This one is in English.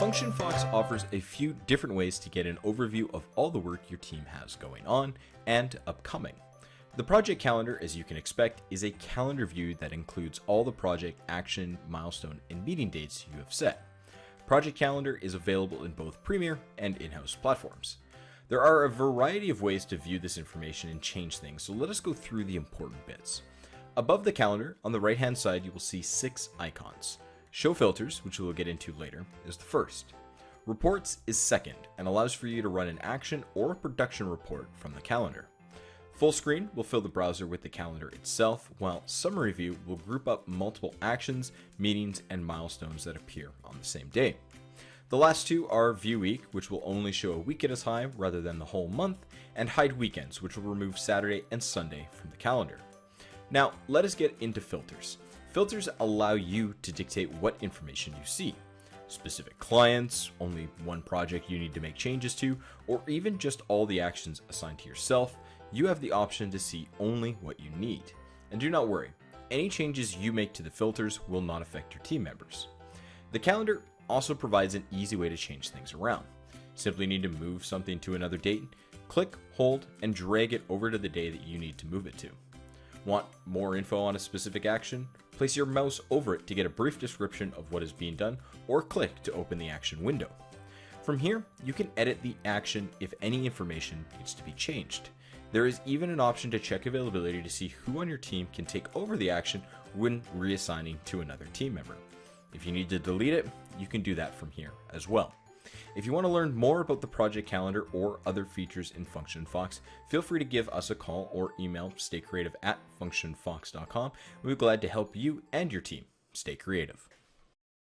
FunctionFox offers a few different ways to get an overview of all the work your team has going on and upcoming. The project calendar, as you can expect, is a calendar view that includes all the project action, milestone, and meeting dates you have set. Project Calendar is available in both Premier and in-house platforms. There are a variety of ways to view this information and change things, so let us go through the important bits. Above the calendar, on the right-hand side, you will see 6 icons. Show Filters, which we will get into later, is the first. Reports is second and allows for you to run an action or a production report from the calendar. Full Screen will fill the browser with the calendar itself, while Summary View will group up multiple actions, meetings, and milestones that appear on the same day. The last two are View Week, which will only show a week at a time rather than the whole month, and Hide Weekends, which will remove Saturday and Sunday from the calendar. Now, let us get into filters. Filters allow you to dictate what information you see. Specific clients, only one project you need to make changes to, or even just all the actions assigned to yourself, you have the option to see only what you need. And do not worry, any changes you make to the filters will not affect your team members. The calendar also provides an easy way to change things around. Simply need to move something to another date, click, hold, and drag it over to the day that you need to move it to. Want more info on a specific action? Place your mouse over it to get a brief description of what is being done, or click to open the action window. From here, you can edit the action if any information needs to be changed. There is even an option to check availability to see who on your team can take over the action when reassigning to another team member. If you need to delete it, you can do that from here as well. If you want to learn more about the project calendar or other features in FunctionFox, feel free to give us a call or email staycreative@functionfox.com. We'll be glad to help you and your team stay creative.